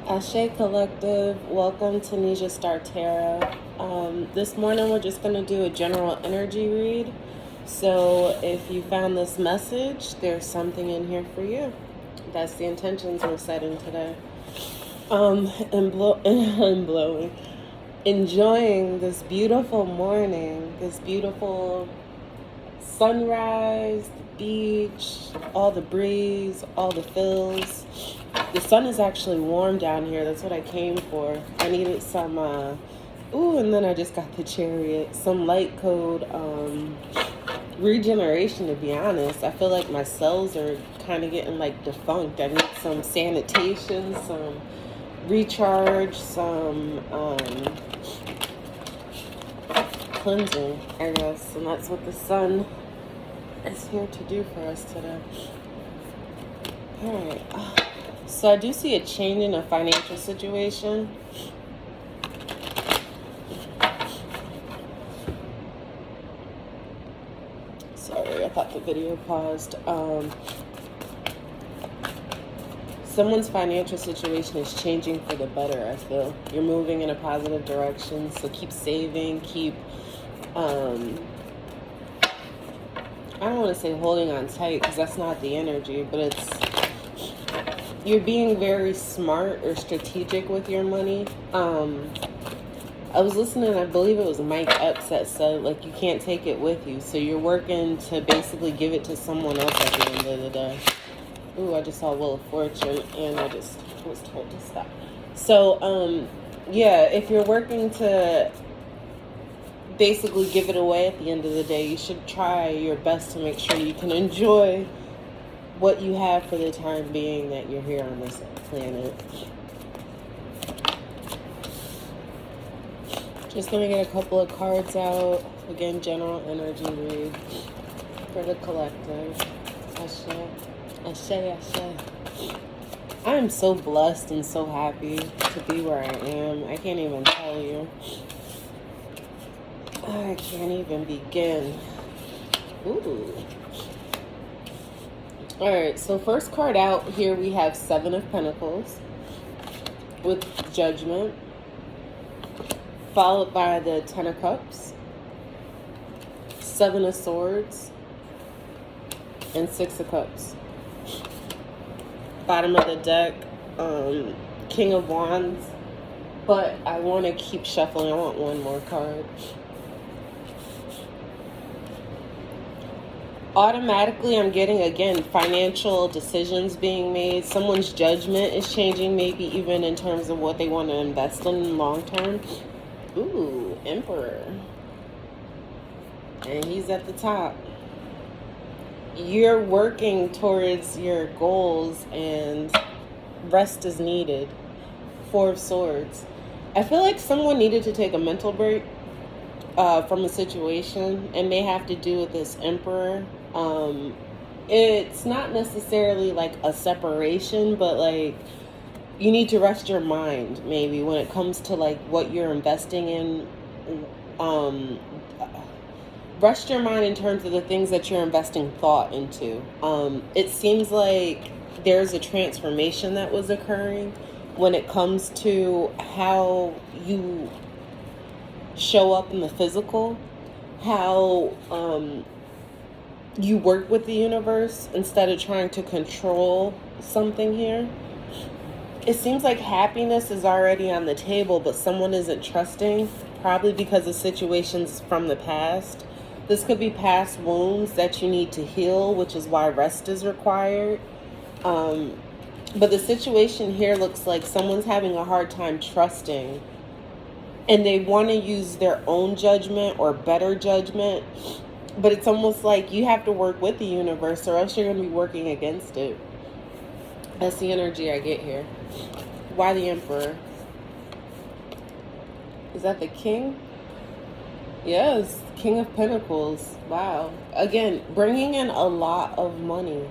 Ashe Collective, welcome to Nesia Star Tarot. This morning we're just going to do a general energy read. So if you found this message, there's something in here for you. That's the intentions we're setting today. And blowing. Enjoying this beautiful morning, this beautiful sunrise, the beach, all the breeze, all the feels. The sun is actually warm down here. That's what I came for. I needed some, and then I just got the Chariot. Some light code regeneration, to be honest. I feel like my cells are kind of getting like defunct. I need some sanitation, some recharge, some cleansing, I guess. And that's what the sun is here to do for us today. Alright. So I do see a change in a financial situation. Sorry, I thought the video paused. Someone's financial situation is changing for the better, I feel. You're moving in a positive direction, so keep saving, keep, I don't want to say holding on tight, because that's not the energy, but it's, you're being very smart or strategic with your money. I was listening, I believe it was Mike Epps that said, like, you can't take it with you. So you're working to basically give it to someone else at the end of the day. Ooh, I just saw Wheel of Fortune, and I just was told to stop. So, yeah, if you're working to basically give it away at the end of the day, you should try your best to make sure you can enjoy what you have for the time being that you're here on this planet. Just gonna get a couple of cards out. Again, general energy read for the collective. Ashe, ashe, ashe. I am so blessed and so happy to be where I am. I can't even tell you. I can't even begin. Ooh. Alright, so first card out here we have Seven of Pentacles with Judgment, followed by the Ten of Cups, Seven of Swords, and Six of Cups. Bottom of the deck, King of Wands, but I want to keep shuffling. I want one more card. Automatically, I'm getting, again, financial decisions being made. Someone's judgment is changing, maybe even in terms of what they want to invest in long term. Ooh, Emperor. And he's at the top. You're working towards your goals and rest is needed. Four of Swords. I feel like someone needed to take a mental break from a situation. It may have to do with this Emperor. It's not necessarily like a separation, but like you need to rest your mind maybe when it comes to like what you're investing in. Rest your mind in terms of the things that you're investing thought into. It seems like there's a transformation that was occurring when it comes to how you show up in the physical, how you work with the universe instead of trying to control something here. It seems like happiness is already on the table, but someone isn't trusting, probably because of situations from the past. This could be past wounds that you need to heal, which is why rest is required. But the situation here looks like someone's having a hard time trusting, and they want to use their own judgment or better judgment. But it's almost like you have to work with the universe or else you're going to be working against it. That's the energy I get here. Why the Emperor? Is that the King? Yes, King of Pentacles. Wow. Again, bringing in a lot of money.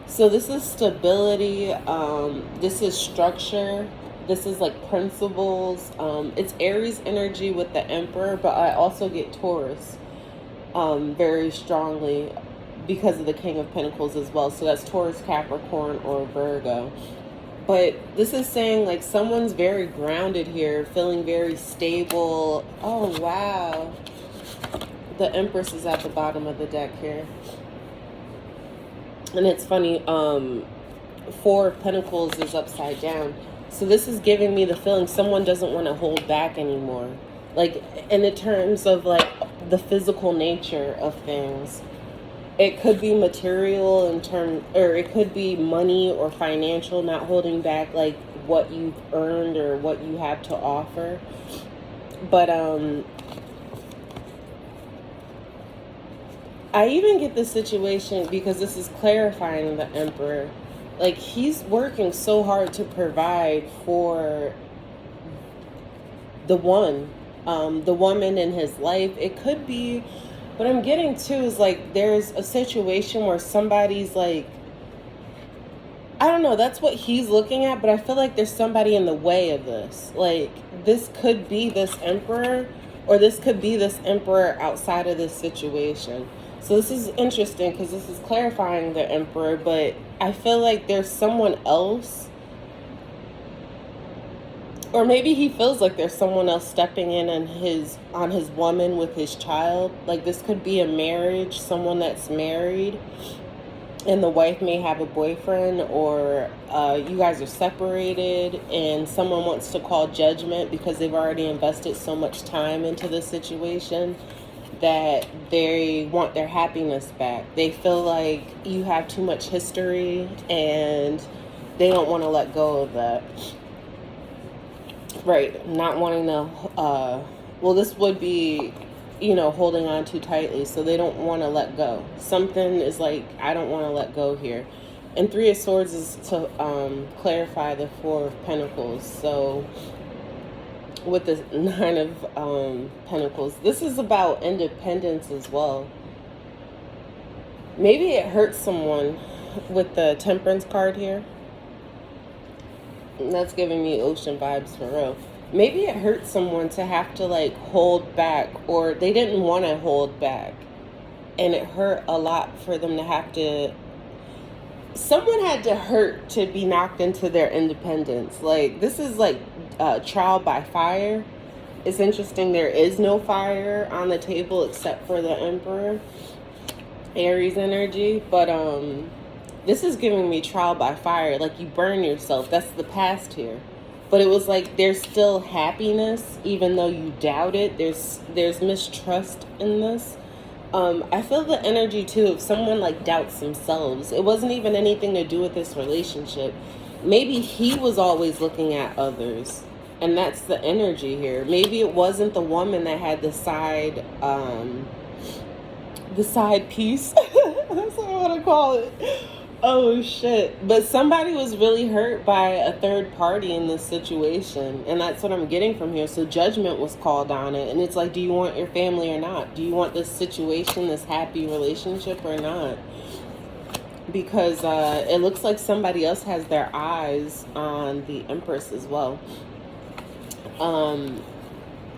So this is stability. This is structure. This is like principles. It's Aries energy with the Emperor, but I also get Taurus very strongly because of the King of Pentacles as well. So that's Taurus, Capricorn, or Virgo. But this is saying like someone's very grounded here, feeling very stable. Oh, wow. The Empress is at the bottom of the deck here. And it's funny, Four of Pentacles is upside down. So this is giving me the feeling someone doesn't want to hold back anymore. Like, in the terms of like the physical nature of things. It could be material in term, or it could be money or financial, not holding back like what you've earned or what you have to offer. But I even get this situation because this is clarifying the Emperor. Like, he's working so hard to provide for the one, the woman in his life. It could be, what I'm getting to is like there's a situation where somebody's like, I don't know, that's what he's looking at, but I feel like there's somebody in the way of this. Like, this could be this Emperor, or this could be this Emperor outside of this situation. So this is interesting because this is clarifying the Emperor, but I feel like there's someone else, or maybe he feels like there's someone else stepping in on his woman with his child. Like, this could be a marriage, someone that's married, and the wife may have a boyfriend, or you guys are separated and someone wants to call judgment because they've already invested so much time into this situation that they want their happiness back. They feel like you have too much history and they don't want to let go of that. Right, not wanting to, well, this would be, you know, holding on too tightly, so they don't want to let go. Something is like, I don't want to let go here. And Three of Swords is to clarify the Four of Pentacles. So with the Nine of Pentacles, this is about independence as well. Maybe it hurts someone with the Temperance card here. That's giving me ocean vibes for real. Maybe it hurts someone to have to like hold back, or they didn't want to hold back, and it hurt a lot for them to have to, someone had to hurt to be knocked into their independence. Like, this is like trial by fire. It's interesting, there is no fire on the table except for the Emperor, Aries energy, but this is giving me trial by fire. Like, you burn yourself. That's the past here. But it was like there's still happiness, even though you doubt it. There's mistrust in this. I feel the energy, too, if someone, like, doubts themselves. It wasn't even anything to do with this relationship. Maybe he was always looking at others. And that's the energy here. Maybe it wasn't the woman that had the side piece. That's what I want to call it. Oh, shit. But somebody was really hurt by a third party in this situation. And that's what I'm getting from here. So judgment was called on it. And it's like, do you want your family or not? Do you want this situation, this happy relationship or not? Because it looks like somebody else has their eyes on the Empress as well.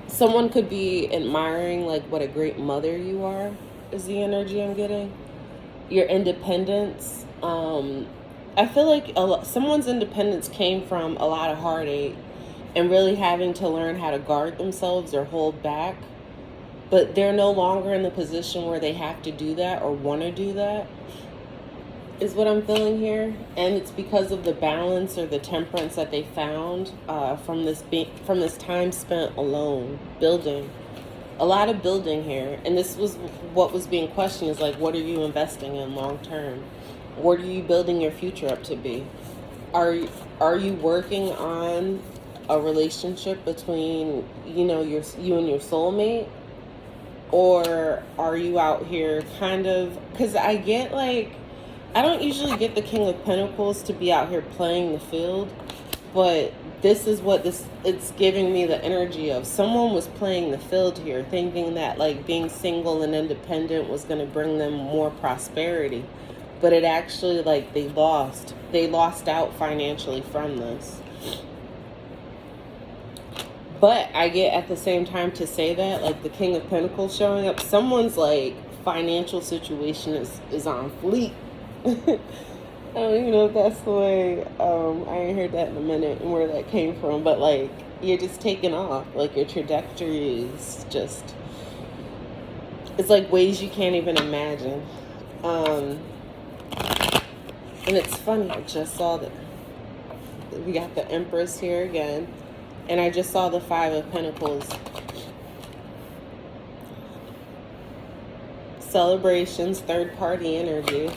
Someone could be admiring, like, what a great mother you are, is the energy I'm getting. Your independence. I feel like someone's independence came from a lot of heartache and really having to learn how to guard themselves or hold back. But they're no longer in the position where they have to do that or want to do that, is what I'm feeling here. And it's because of the balance or the temperance that they found from this time spent alone, building. A lot of building here. And this was what was being questioned, is like, what are you investing in long term? What are you building your future up to be? Are you working on a relationship between, you know, you and your soulmate? Or are you out here kind of, because I get like, I don't usually get the King of Pentacles to be out here playing the field, but this is what it's giving me the energy of. Someone was playing the field here, thinking that like being single and independent was going to bring them more prosperity. But it actually, like, they lost out financially from this. But I get at the same time to say that, like, the King of Pentacles showing up, someone's like financial situation is on fleek. I don't even know if that's the way, I ain't heard that in a minute and where that came from, but like, you're just taking off. Like, your trajectory is just, it's like ways you can't even imagine. Um, and it's funny, I just saw that we got the Empress here again, and I just saw the Five of Pentacles. Celebrations, third party energy,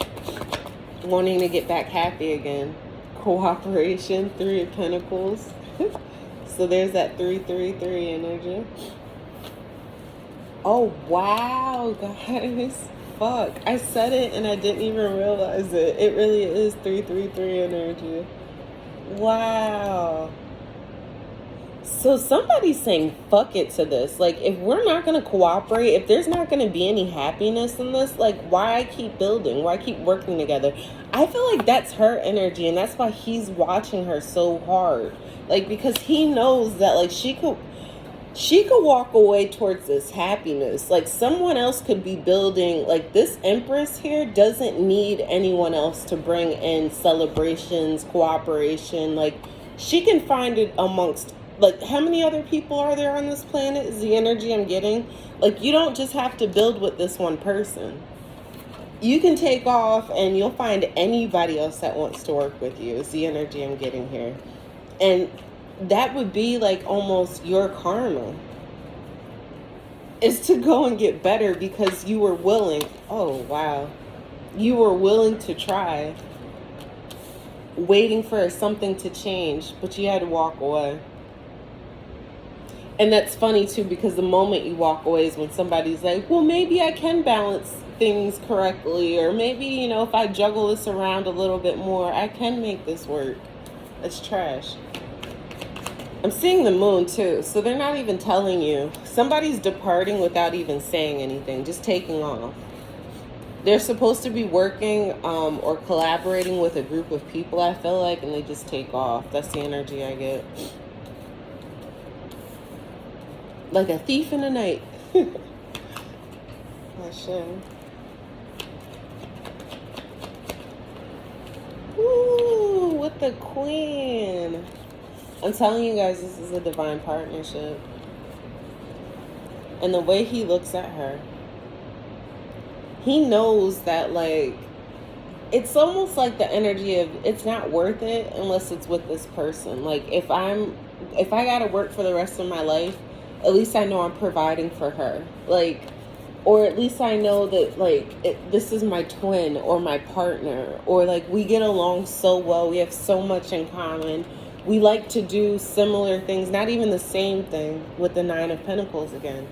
wanting to get back happy again. Cooperation, Three of Pentacles. So there's that 333 energy. Oh, wow, guys. Fuck. I said it and I didn't even realize it. It really is 333 energy. Wow. So somebody's saying fuck it to this. Like, if we're not going to cooperate, if there's not going to be any happiness in this, like, why keep building? Why keep working together? I feel like that's her energy, and that's why he's watching her so hard. Like, because he knows that, like, she could walk away towards this happiness. Like, someone else could be building, like, this Empress here doesn't need anyone else to bring in celebrations, cooperation. Like, she can find it amongst, like, how many other people are there on this planet is the energy I'm getting. Like, you don't just have to build with this one person. You can take off and you'll find anybody else that wants to work with you is the energy I'm getting here. And that would be like almost your karma, is to go and get better because you were willing. Oh, wow. You were willing to try, waiting for something to change, but you had to walk away. And that's funny too, because the moment you walk away is when somebody's like, well, maybe I can balance things correctly, or maybe, you know, if I juggle this around a little bit more, I can make this work. It's trash. I'm seeing the moon too, so they're not even telling you. Somebody's departing without even saying anything, just taking off. They're supposed to be working or collaborating with a group of people, I feel like, and they just take off. That's the energy I get. Like a thief in the night. Hashem. Ooh, with the Queen. I'm telling you guys, this is a divine partnership. And the way he looks at her, he knows that, like, it's almost like the energy of it's not worth it unless it's with this person. Like, if I gotta work for the rest of my life, at least I know I'm providing for her. Like, or at least I know that, like, this is my twin or my partner, or like we get along so well, we have so much in common. We like to do similar things, not even the same thing, with the Nine of Pentacles again.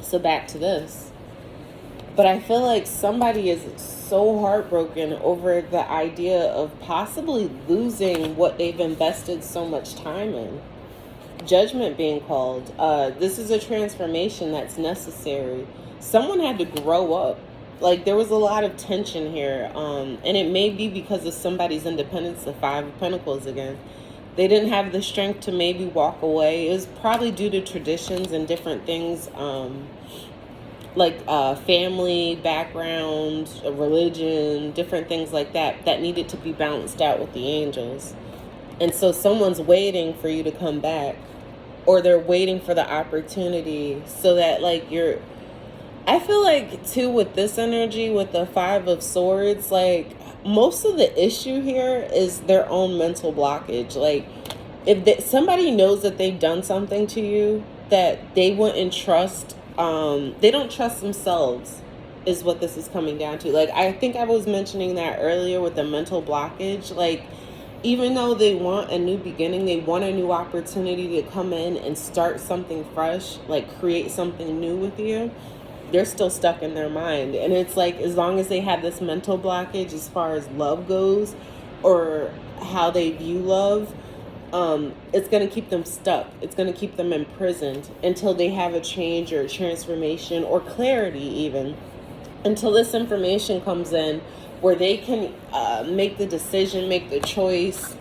So back to this. But I feel like somebody is so heartbroken over the idea of possibly losing what they've invested so much time in. Judgment being called. This is a transformation that's necessary. Someone had to grow up. Like, there was a lot of tension here, and it may be because of somebody's independence, the Five of Pentacles again. They didn't have the strength to maybe walk away. It was probably due to traditions and different things, like family background, religion, different things like that, that needed to be balanced out with the angels. And so someone's waiting for you to come back, or they're waiting for the opportunity so that, like, you're... I feel like, too, with this energy, with the Five of Swords, like, most of the issue here is their own mental blockage. Like, if somebody knows that they've done something to you that they wouldn't trust, they don't trust themselves, is what this is coming down to. Like, I think I was mentioning that earlier with the mental blockage. Like, even though they want a new beginning, they want a new opportunity to come in and start something fresh, like create something new with you, they're still stuck in their mind. And it's like, as long as they have this mental blockage as far as love goes, or how they view love, it's going to keep them stuck. It's going to keep them imprisoned until they have a change or a transformation or clarity, even until this information comes in where they can make the decision, make the choice.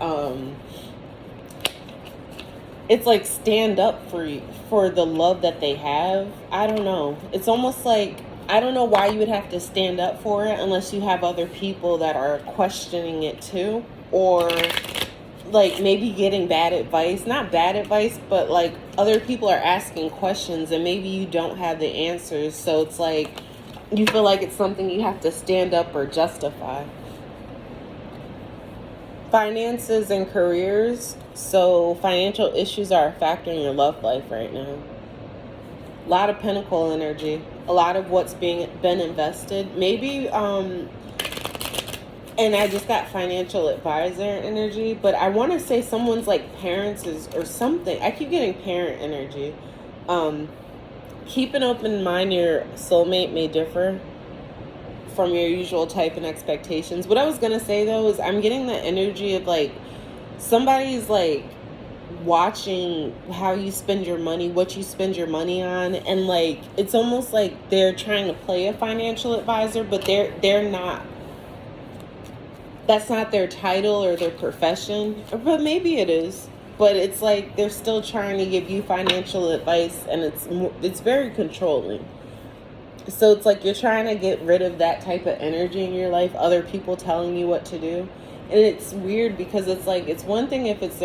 It's like stand up for the love that they have. I don't know. It's almost like I don't know why you would have to stand up for it unless you have other people that are questioning it too, or like maybe getting bad advice, not bad advice, but like other people are asking questions and maybe you don't have the answers, so it's like you feel like it's something you have to stand up or justify. Finances and careers. So financial issues are a factor in your love life right now. A lot of pentacle energy, a lot of what's been invested, maybe and I just got financial advisor energy, but I want to say someone's like parents is or something. I keep getting parent energy. Keep an open mind. Your soulmate may differ from your usual type and expectations. What I was gonna say though is I'm getting the energy of like somebody's like watching how you spend your money, what you spend your money on, and like it's almost like they're trying to play a financial advisor, but they're not. That's not their title or their profession, but maybe it is. But it's like they're still trying to give you financial advice, and it's very controlling. So it's like you're trying to get rid of that type of energy in your life, other people telling you what to do. And it's weird because it's like it's one thing if it's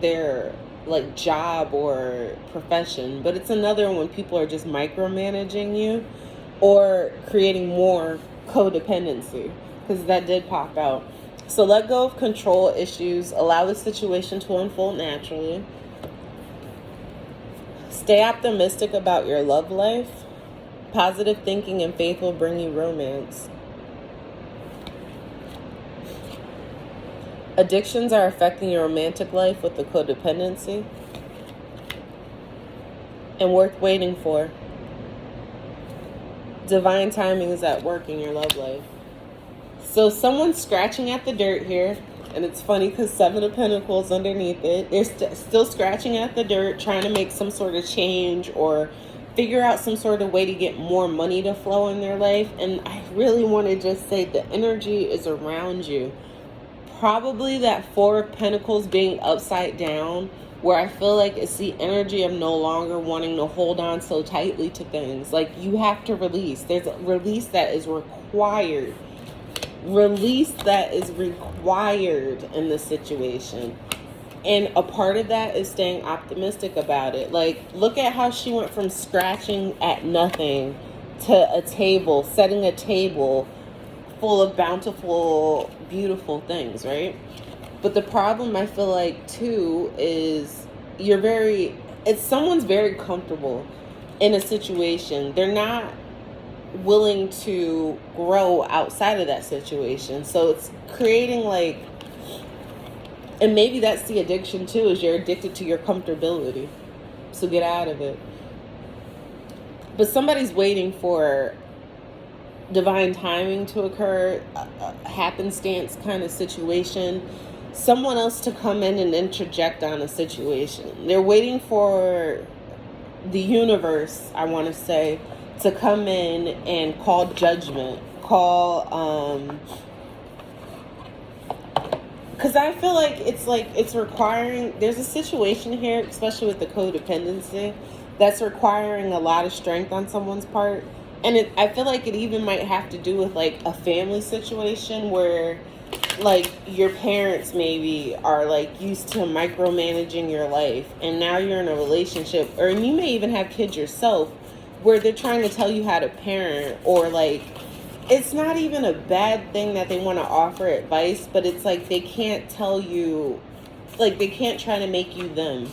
their like job or profession, but it's another when people are just micromanaging you or creating more codependency, because that did pop out. So let go of control issues, allow the situation to unfold naturally. Stay optimistic about your love life. Positive thinking and faith will bring you romance. Addictions are affecting your romantic life with the codependency. And worth waiting for. Divine timing is at work in your love life. So someone's scratching at the dirt here. And it's funny because 7 of Pentacles underneath it. They're still scratching at the dirt, trying to make some sort of change or figure out some sort of way to get more money to flow in their life. And I really want to just say the energy is around you. Probably that 4 of Pentacles being upside down, where I feel like it's the energy of no longer wanting to hold on so tightly to things. Like you have to release. There's a release that is required. Release that is required in this situation. And a part of that is staying optimistic about it. Like, look at how she went from scratching at nothing to a table, setting a table full of bountiful, beautiful things, right? But the problem I feel like too is someone's very comfortable in a situation. They're not willing to grow outside of that situation. So it's creating like, and maybe that's the addiction too, is you're addicted to your comfortability. So get out of it. But somebody's waiting for divine timing to occur, a happenstance kind of situation. Someone else to come in and interject on a situation. They're waiting for the universe, I want to say, to come in and call judgment. Because I feel like it's requiring, there's a situation here, especially with the codependency, that's requiring a lot of strength on someone's part. And I feel like it even might have to do with like a family situation where like your parents maybe are like used to micromanaging your life, and now you're in a relationship, or you may even have kids yourself, where they're trying to tell you how to parent, or like it's not even a bad thing that they want to offer advice, but it's like they can't tell you, like they can't try to make you them,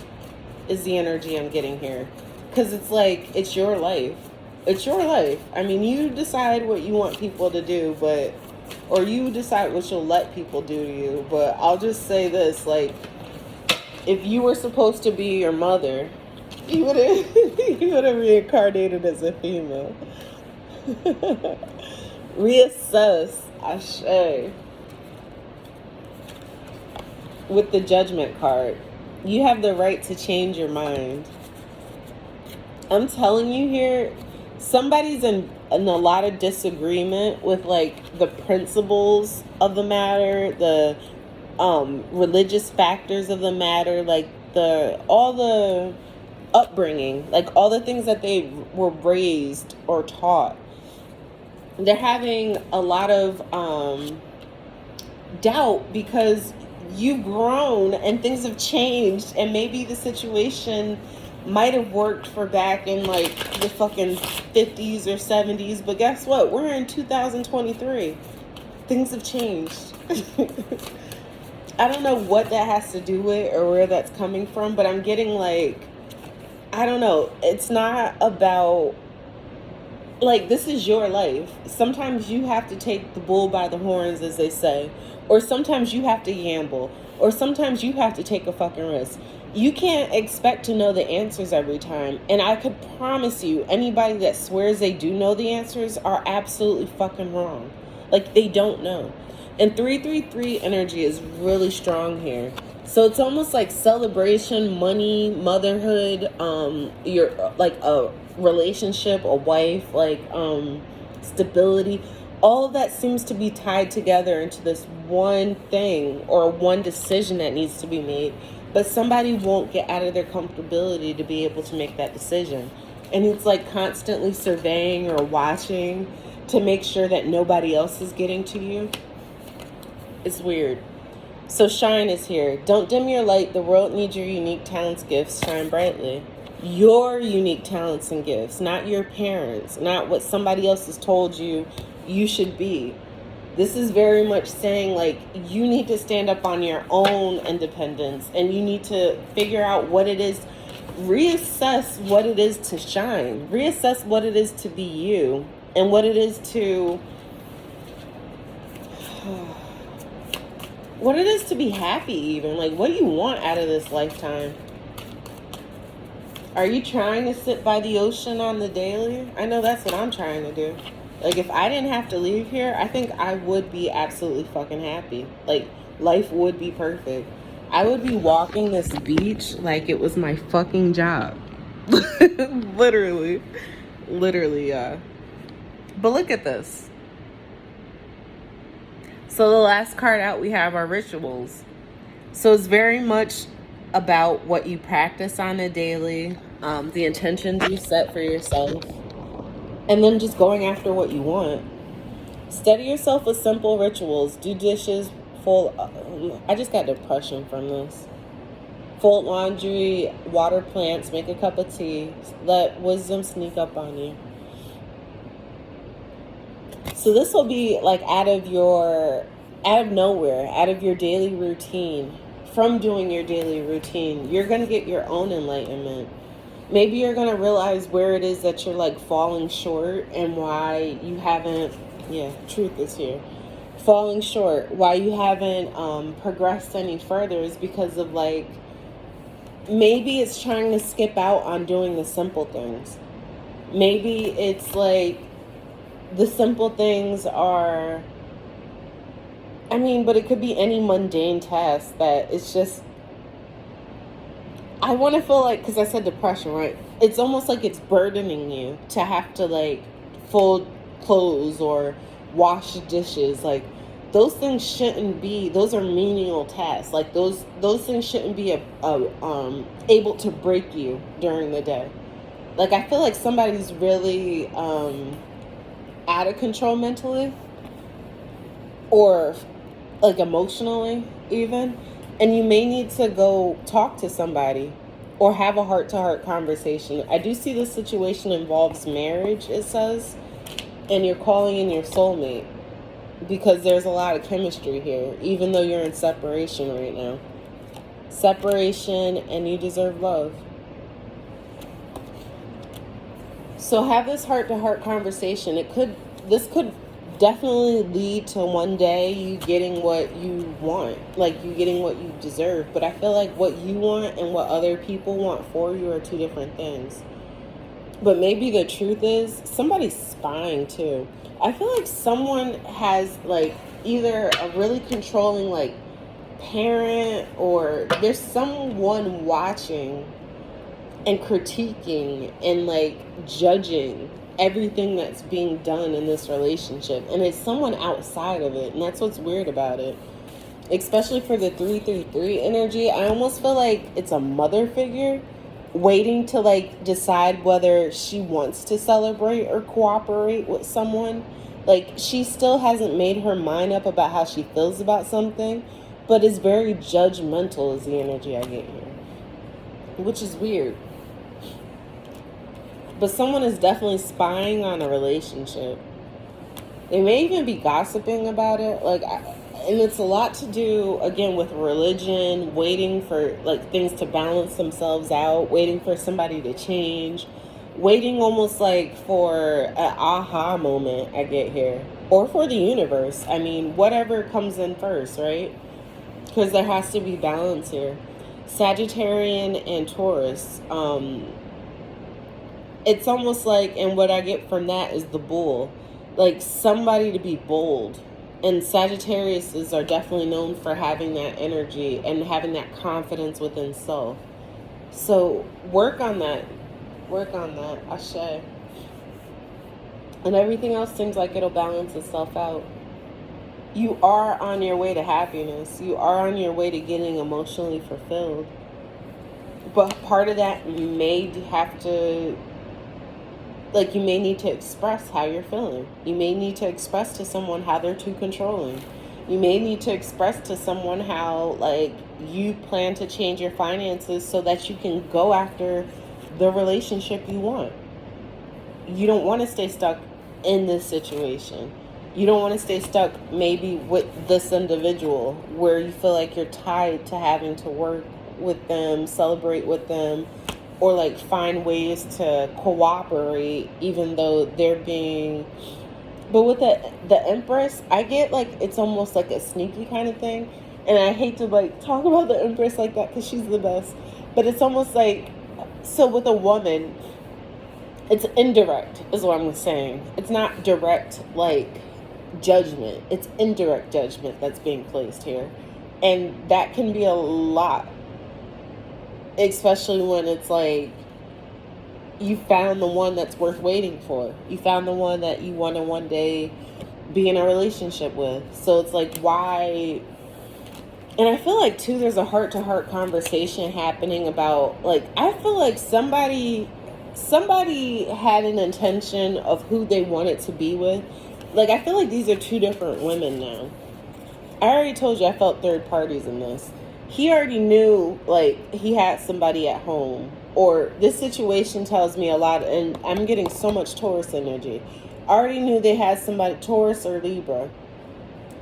is the energy I'm getting here. Because it's like, it's your life. It's your life. I mean, you decide what you want people to do, or you decide what you'll let people do to you. But I'll just say this, like, if you were supposed to be your mother, you would have reincarnated as a female. Reassess, Ashe. With the Judgment card, you have the right to change your mind. I'm telling you here, somebody's in a lot of disagreement with like the principles of the matter, the religious factors of the matter, like all the upbringing, like all the things that they were raised or taught. they're having a lot of doubt because you've grown and things have changed, and maybe the situation might have worked for back in like the fucking 50s or 70s, but guess what? We're in 2023. Things have changed. I don't know what that has to do with or where that's coming from, but I'm getting like, I don't know. It's not about, like, this is your life. Sometimes you have to take the bull by the horns, as they say, or sometimes you have to gamble, or sometimes you have to take a fucking risk. You can't expect to know the answers every time. And I could promise you, anybody that swears they do know the answers are absolutely fucking wrong. Like, they don't know. And 333 energy is really strong here. So it's almost like celebration, money, motherhood, you're like a relationship, a wife, like stability. All of that seems to be tied together into this one thing or one decision that needs to be made. But somebody won't get out of their comfortability to be able to make that decision. And it's like constantly surveying or watching to make sure that nobody else is getting to you. It's weird. So shine is here. Don't dim your light. The world needs your unique talents, gifts. Shine brightly. Your unique talents and gifts, not your parents, not what somebody else has told you you should be. This is very much saying, like, you need to stand up on your own independence, and you need to figure out what it is, reassess what it is to shine, reassess what it is to be you, and what it is to be happy even. Like, what do you want out of this lifetime? Are you trying to sit by the ocean on the daily? I know that's what I'm trying to do. Like, if I didn't have to leave here, I think I would be absolutely fucking happy. Like, life would be perfect. I would be walking this beach like it was my fucking job. Literally. Literally, yeah. But look at this. So the last card out we have are rituals. So it's very much about what you practice on a daily, the intentions you set for yourself, and then just going after what you want. Steady yourself with simple rituals. Do dishes, I just got depression from this. Fold laundry, water plants, make a cup of tea. Let wisdom sneak up on you. So this will be like out of nowhere, out of your daily routine. From doing your daily routine, you're going to get your own enlightenment. Maybe you're going to realize where it is that you're like falling short and why you haven't, truth is here. Falling short, why you haven't progressed any further is because of like, maybe it's trying to skip out on doing the simple things. Maybe it's like the simple things are, but it could be any mundane task that it's just, I want to feel like, because I said depression, right? It's almost like it's burdening you to have to like fold clothes or wash dishes. Like, those things shouldn't be, those are menial tasks. Like, those things shouldn't be able to break you during the day. Like, I feel like somebody's really out of control mentally, or like emotionally even, and you may need to go talk to somebody or have a heart-to-heart conversation. I do see this situation involves marriage, it says, and you're calling in your soulmate because there's a lot of chemistry here, even though you're in separation right now. Separation, and you deserve love. So have this heart-to-heart conversation. This could definitely lead to one day you getting what you want, like you getting what you deserve. But I feel like what you want and what other people want for you are two different things. But maybe the truth is somebody's spying too. I feel like someone has like either a really controlling like parent, or there's someone watching and critiquing and like judging everything that's being done in this relationship, and it's someone outside of it, and that's what's weird about it. Especially for the 333 energy, I almost feel like it's a mother figure waiting to like decide whether she wants to celebrate or cooperate with someone, Like, she still hasn't made her mind up about how she feels about something, but is very judgmental is the energy I get here, which is weird. But someone is definitely spying on a relationship. They may even be gossiping about it. And it's a lot to do, again, with religion, waiting for, like, things to balance themselves out, waiting for somebody to change, waiting almost like for an aha moment I get here. Or for the universe. I mean, whatever comes in first, right? Because there has to be balance here. Sagittarian and Taurus. It's almost like, and what I get from that is the bull. Like, somebody to be bold. And Sagittariuses are definitely known for having that energy and having that confidence within self. So work on that. Work on that. Ashe. And everything else seems like it'll balance itself out. You are on your way to happiness. You are on your way to getting emotionally fulfilled. But part of that may have to, like, you may need to express how you're feeling. You may need to express to someone how they're too controlling. You may need to express to someone how, like, you plan to change your finances so that you can go after the relationship you want. You don't want to stay stuck in this situation. You don't want to stay stuck maybe with this individual where you feel like you're tied to having to work with them, celebrate with them, or like find ways to cooperate even though they're being... But with the Empress, I get like it's almost like a sneaky kind of thing. And I hate to like talk about the Empress like that because she's the best. But it's almost like, so with a woman, it's indirect is what I'm saying. It's not direct like judgment. It's indirect judgment that's being placed here. And that can be a lot. Especially when it's like you found the one that's worth waiting for. You found the one that you want to one day be in a relationship with. So it's like, why? And I feel like, too, there's a heart-to-heart conversation happening about, like, I feel like somebody had an intention of who they wanted to be with. Like, I feel like these are two different women now. I already told you I felt third parties in this. He already knew, like, he had somebody at home. Or this situation tells me a lot, and I'm getting so much Taurus energy. I already knew they had somebody, Taurus or Libra,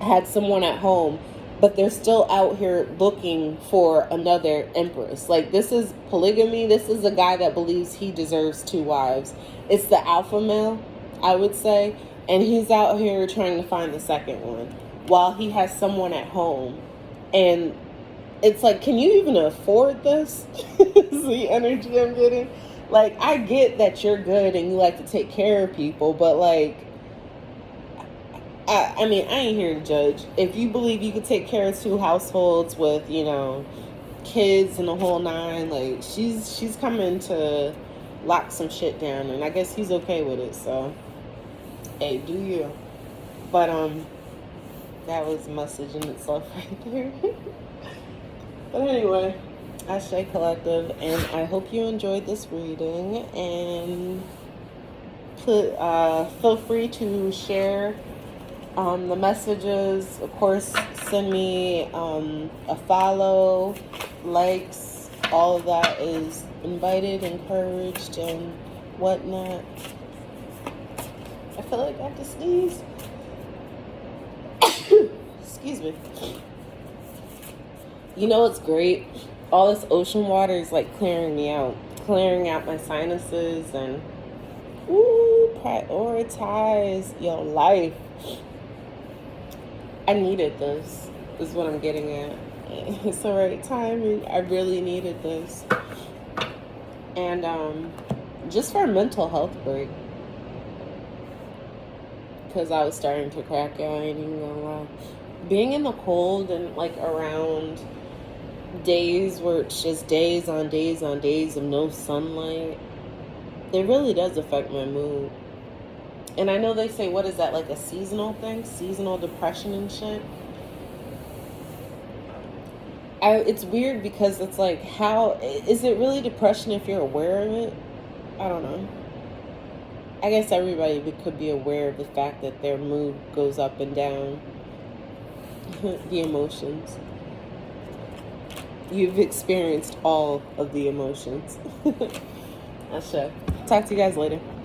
had someone at home, but they're still out here looking for another Empress. Like, this is polygamy. This is a guy that believes he deserves two wives. It's the alpha male, I would say. And he's out here trying to find the second one while he has someone at home. And it's like, can you even afford this? Is the energy I'm getting. Like, I get that you're good and you like to take care of people, but like, I mean, I ain't here to judge. If you believe you could take care of two households with, you know, kids and the whole nine, like, she's coming to lock some shit down, and I guess he's okay with it, so, hey, do you. But, that was a message in itself right there. But anyway, Ashe Collective, and I hope you enjoyed this reading, and feel free to share the messages. Of course, send me a follow, likes, all of that is invited, encouraged, and whatnot. I feel like I have to sneeze. Excuse me. You know what's great? All this ocean water is like clearing me out, clearing out my sinuses, and prioritize your life. I needed this, is what I'm getting at. It's the right timing. I really needed this. And just for a mental health break. Because I was starting to crack out, I ain't even gonna lie. Being in the cold and like around days where it's just days on days on days of no sunlight, it really does affect my mood. And I know they say, what is that, like a seasonal thing? Seasonal depression and shit. It's weird because it's like, how is it really depression if you're aware of it? I don't know. I guess everybody could be aware of the fact that their mood goes up and down. The emotions. You've experienced all of the emotions. Asha. Talk to you guys later.